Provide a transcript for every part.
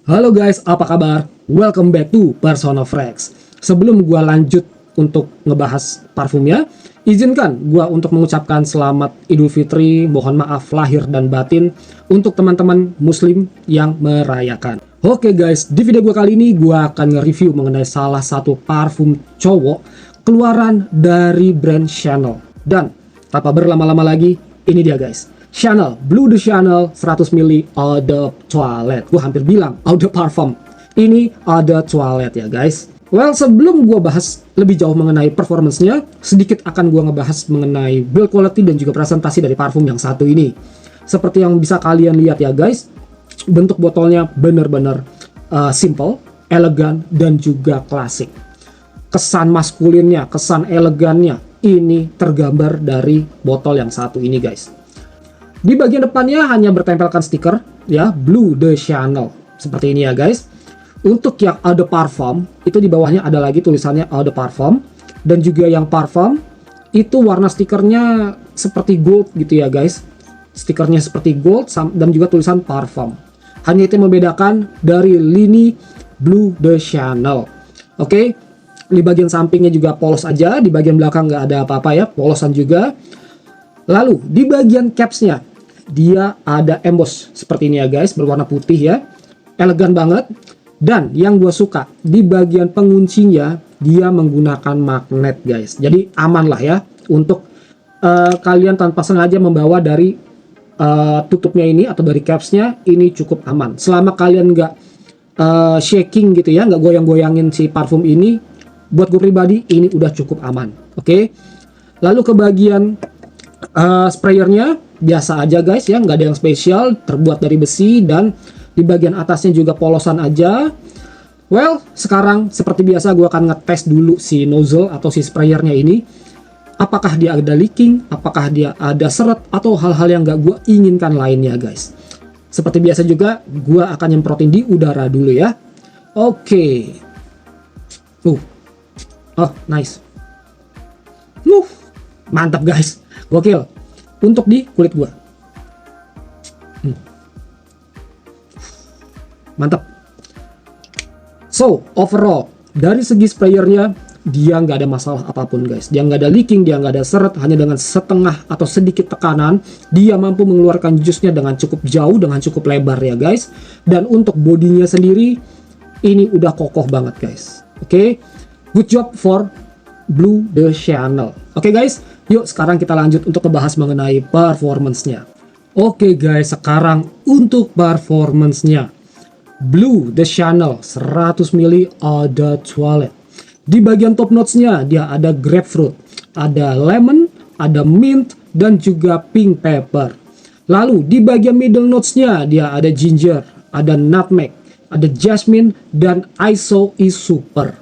Halo guys, apa kabar? Welcome back to Persona Frex. Sebelum gua lanjut untuk ngebahas parfumnya, izinkan gua untuk mengucapkan selamat Idul Fitri, mohon maaf lahir dan batin untuk teman-teman muslim yang merayakan. Oke guys, di video gua kali ini gua akan nge-review mengenai salah satu parfum cowok keluaran dari brand Chanel. Dan tanpa berlama-lama lagi, ini dia guys. Chanel Bleu de Chanel 100 ml Eau de Toilette. Gue hampir bilang Eau de Parfum. Ini Eau de Toilette ya guys. Well, sebelum gue bahas lebih jauh mengenai performance-nya, sedikit akan gue ngebahas mengenai build quality dan juga presentasi dari parfum yang satu ini. Seperti yang bisa kalian lihat ya guys, bentuk botolnya bener-bener simple, elegan, dan juga klasik. Kesan maskulinnya, kesan elegannya, ini tergambar dari botol yang satu ini guys. Di bagian depannya hanya bertempelkan stiker ya, Bleu de Chanel. Seperti ini ya guys. Untuk yang Eau de Parfum, itu di bawahnya ada lagi tulisannya Eau de Parfum. Dan juga yang Parfum, itu warna stikernya seperti gold gitu ya guys. Stikernya seperti gold dan juga tulisan Parfum. Hanya itu yang membedakan dari lini Bleu de Chanel. Oke, di bagian sampingnya juga polos aja. Di bagian belakang nggak ada apa-apa ya, polosan juga. Lalu di bagian capsnya dia ada emboss seperti ini ya guys, berwarna putih ya, elegan banget. Dan yang gue suka di bagian penguncinya dia menggunakan magnet guys, jadi aman lah ya untuk kalian tanpa sengaja membawa dari tutupnya ini atau dari capsnya, ini cukup aman selama kalian nggak shaking gitu ya, nggak goyang-goyangin si parfum ini. Buat gue pribadi ini udah cukup aman. Oke. Lalu ke bagian sprayernya biasa aja guys ya, nggak ada yang spesial, terbuat dari besi dan di bagian atasnya juga polosan aja. Well, sekarang seperti biasa gue akan ngetes dulu si nozzle atau si sprayernya ini, apakah dia ada leaking, apakah dia ada seret atau hal-hal yang nggak gue inginkan lainnya guys. Seperti biasa juga gue akan nyemprotin di udara dulu ya. Oke. Oh nice. Mantap guys, gokil. Untuk di kulit gua mantap. So overall dari segi sprayernya dia nggak ada masalah apapun guys, dia nggak ada leaking, dia nggak ada seret. Hanya dengan setengah atau sedikit tekanan dia mampu mengeluarkan jusnya dengan cukup jauh, dengan cukup lebar ya guys. Dan untuk bodinya sendiri ini udah kokoh banget guys. Oke, good job for Bleu de Chanel. Oke guys, yuk sekarang kita lanjut untuk membahas mengenai performance-nya. Oke guys, sekarang untuk performance-nya. Bleu de Chanel 100 ml Eau de Toilette. Di bagian top notes-nya dia ada grapefruit, ada lemon, ada mint, dan juga pink pepper. Lalu di bagian middle notes-nya dia ada ginger, ada nutmeg, ada jasmine, dan iso is super.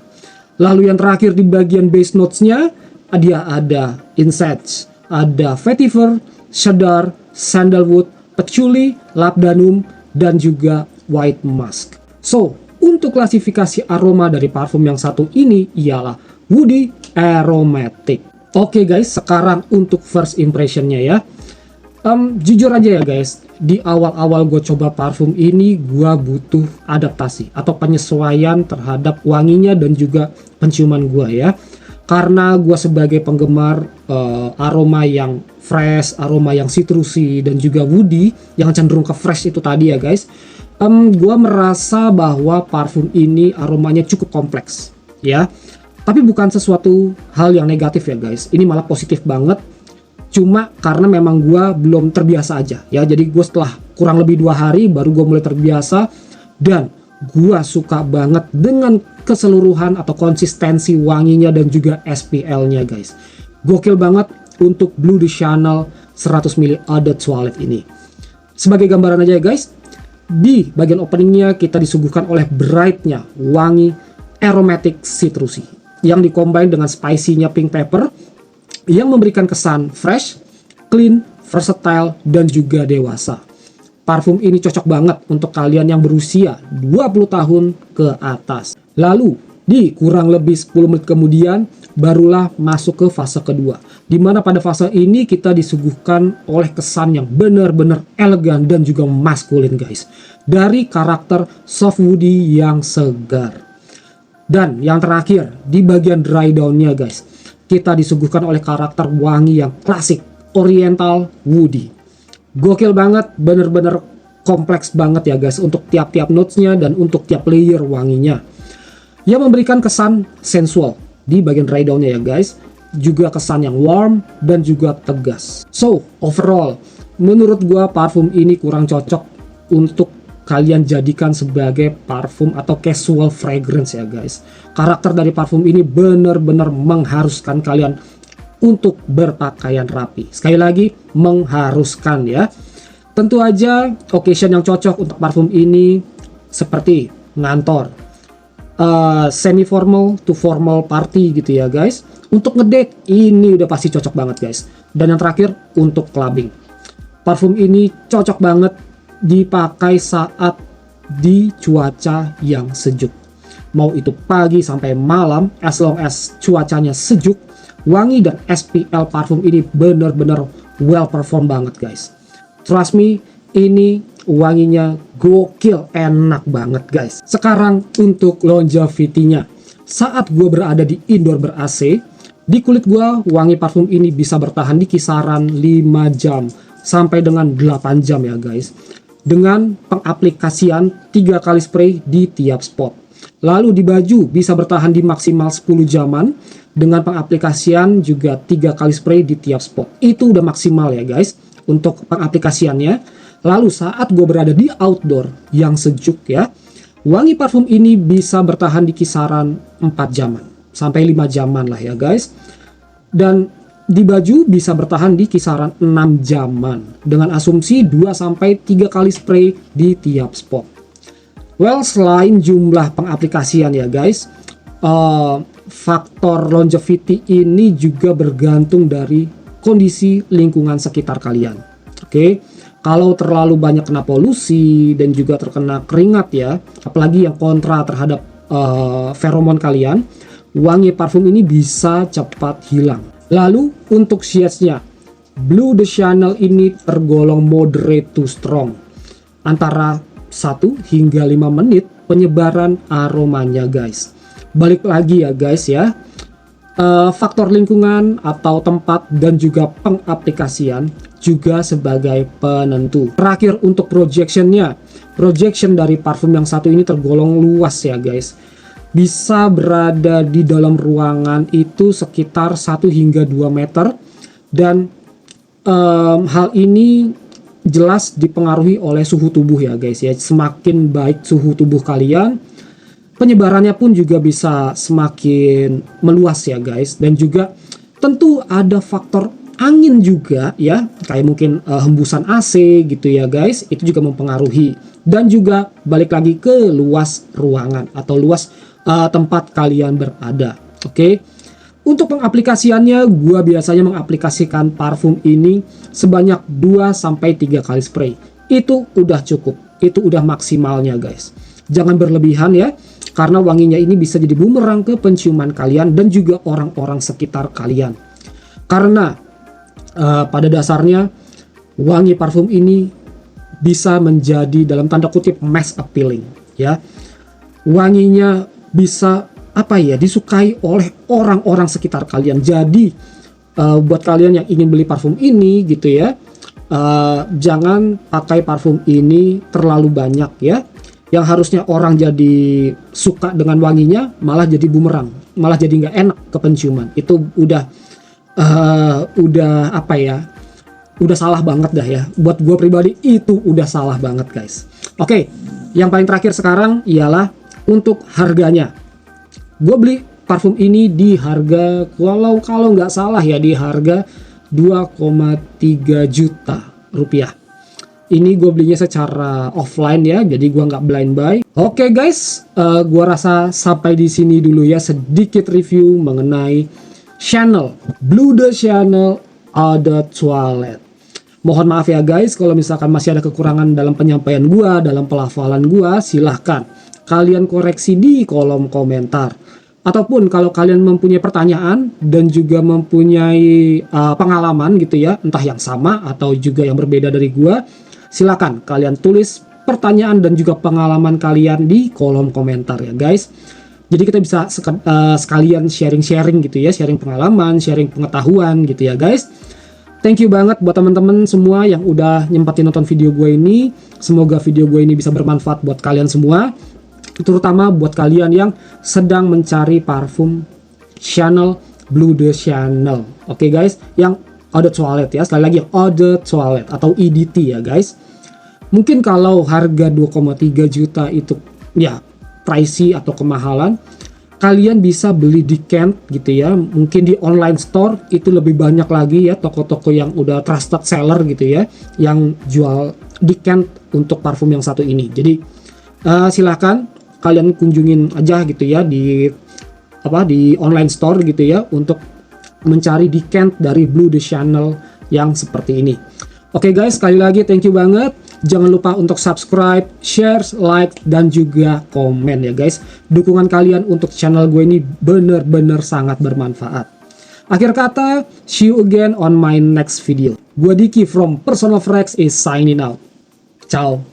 Lalu yang terakhir di bagian base notes-nya dia ada incense, ada vetiver, cedar, sandalwood, patchouli, labdanum, dan juga white musk. So, untuk klasifikasi aroma dari parfum yang satu ini ialah woody aromatic. Oke guys, sekarang untuk first impression-nya ya. Jujur aja ya guys, di awal-awal gue coba parfum ini gue butuh adaptasi atau penyesuaian terhadap wanginya dan juga penciuman gue ya. Karena gue sebagai penggemar aroma yang fresh, aroma yang citrusi dan juga woody yang cenderung ke fresh itu tadi ya guys, gue merasa bahwa parfum ini aromanya cukup kompleks ya. Tapi bukan sesuatu hal yang negatif ya guys, ini malah positif banget. Cuma karena memang gue belum terbiasa aja ya, jadi gue setelah kurang lebih 2 hari baru gue mulai terbiasa. Dan gue suka banget dengan keseluruhan atau konsistensi wanginya dan juga SPL-nya guys. Gokil banget untuk Bleu de Chanel 100 ml Eau de Toilette ini. Sebagai gambaran aja ya guys, di bagian openingnya kita disuguhkan oleh brightnya wangi aromatic citrusi yang dikombin dengan spicy-nya pink pepper yang memberikan kesan fresh, clean, versatile, dan juga dewasa. Parfum ini cocok banget untuk kalian yang berusia 20 tahun ke atas. Lalu Di kurang lebih 10 menit kemudian barulah masuk ke fase kedua, di mana pada fase ini kita disuguhkan oleh kesan yang benar-benar elegan dan juga maskulin guys, dari karakter soft woody yang segar. Dan yang terakhir, di bagian dry down-nya guys, kita disuguhkan oleh karakter wangi yang klasik oriental woody. Gokil banget, bener-bener kompleks banget ya guys untuk tiap-tiap notes-nya dan untuk tiap layer wanginya, yang memberikan kesan sensual di bagian dry down-nya ya guys, juga kesan yang warm dan juga tegas. So overall, menurut gua parfum ini kurang cocok untuk kalian jadikan sebagai parfum atau casual fragrance ya guys. Karakter dari parfum ini benar-benar mengharuskan kalian untuk berpakaian rapi. Sekali lagi, mengharuskan ya. Tentu aja occasion yang cocok untuk parfum ini seperti ngantor, semi formal to formal party gitu ya guys. Untuk ngedate ini udah pasti cocok banget guys. Dan yang terakhir, untuk clubbing, parfum ini cocok banget dipakai saat di cuaca yang sejuk. Mau itu pagi sampai malam, as long as cuacanya sejuk, wangi dan SPL parfum ini bener-bener well perform banget guys. Trust me, ini wanginya gokil, enak banget guys. Sekarang untuk longevity-nya. Saat gue berada di indoor ber-AC, di kulit gue wangi parfum ini bisa bertahan di kisaran 5 jam sampai dengan 8 jam ya guys, dengan pengaplikasian 3 kali spray di tiap spot. Lalu di baju bisa bertahan di maksimal 10 jaman dengan pengaplikasian juga 3 kali spray di tiap spot. Itu udah maksimal ya guys untuk pengaplikasiannya. Lalu saat gue berada di outdoor yang sejuk ya, wangi parfum ini bisa bertahan di kisaran 4 jaman sampai 5 jaman lah ya guys. Dan di baju bisa bertahan di kisaran 6 jaman dengan asumsi 2-3 kali spray di tiap spot. Well, selain jumlah pengaplikasian ya guys, faktor longevity ini juga bergantung dari kondisi lingkungan sekitar kalian. Oke, kalau terlalu banyak kena polusi dan juga terkena keringat ya, apalagi yang kontra terhadap feromon kalian, wangi parfum ini bisa cepat hilang. Lalu untuk shades-nya, Bleu de Chanel ini tergolong moderate to strong, antara 1 hingga 5 menit penyebaran aromanya guys. Balik lagi ya guys ya, faktor lingkungan atau tempat dan juga pengaplikasian juga sebagai penentu. Terakhir untuk projection-nya, projection dari parfum yang satu ini tergolong luas ya guys, bisa berada di dalam ruangan itu sekitar 1 hingga 2 meter, dan hal ini jelas dipengaruhi oleh suhu tubuh ya guys ya. Semakin baik suhu tubuh kalian, penyebarannya pun juga bisa semakin meluas ya guys. Dan juga tentu ada faktor angin juga ya, kayak mungkin hembusan AC gitu ya guys, itu juga mempengaruhi. Dan juga balik lagi ke luas ruangan atau luas tempat kalian berada. Oke. Untuk pengaplikasiannya, gua biasanya mengaplikasikan parfum ini sebanyak 2-3 kali spray. Itu udah cukup, itu udah maksimalnya guys. Jangan berlebihan ya, karena wanginya ini bisa jadi bumerang ke penciuman kalian dan juga orang-orang sekitar kalian. Karena pada dasarnya wangi parfum ini bisa menjadi dalam tanda kutip mass appealing ya. Wanginya bisa disukai oleh orang-orang sekitar kalian. Jadi buat kalian yang ingin beli parfum ini gitu ya, jangan pakai parfum ini terlalu banyak ya. Yang harusnya orang jadi suka dengan wanginya malah jadi bumerang, malah jadi nggak enak ke penciuman. Itu udah udah salah banget dah ya. Buat gue pribadi itu udah salah banget guys. Oke, yang paling terakhir sekarang ialah untuk harganya. Gue beli parfum ini di harga, kalau nggak salah ya, di harga 2,3 juta rupiah. Ini gue belinya secara offline ya, jadi gue nggak blind buy. Oke guys, gue rasa sampai di sini dulu ya sedikit review mengenai Chanel Bleu de Chanel Eau de Toilette. Mohon maaf ya guys kalau misalkan masih ada kekurangan dalam penyampaian gue, dalam pelafalan gue, silahkan kalian koreksi di kolom komentar. Ataupun kalau kalian mempunyai pertanyaan dan juga mempunyai pengalaman gitu ya, entah yang sama atau juga yang berbeda dari gua, silakan kalian tulis pertanyaan dan juga pengalaman kalian di kolom komentar ya guys. Jadi kita bisa sekalian sharing-sharing gitu ya, sharing pengalaman, sharing pengetahuan gitu ya guys. Thank you banget buat teman-teman semua yang udah nyempetin nonton video gue ini. Semoga video gue ini bisa bermanfaat buat kalian semua, terutama buat kalian yang sedang mencari parfum Chanel Bleu de Chanel. Oke guys, yang Eau de Toilette ya, sekali lagi Eau de Toilette atau EDT ya guys. Mungkin kalau harga 2,3 juta itu ya pricey atau kemahalan, kalian bisa beli di Kent gitu ya. Mungkin di online store itu lebih banyak lagi ya, toko-toko yang udah trusted seller gitu ya, yang jual di Kent untuk parfum yang satu ini. Jadi silahkan kalian kunjungin aja gitu ya di online store gitu ya, untuk mencari di Kent dari Bleu de Chanel yang seperti ini. Oke guys, sekali lagi thank you banget. Jangan lupa untuk subscribe, share, like, dan juga komen ya guys. Dukungan kalian untuk channel gue ini bener-bener sangat bermanfaat. Akhir kata, see you again on my next video. Gue Diki from Person of Rex is signing out. Ciao.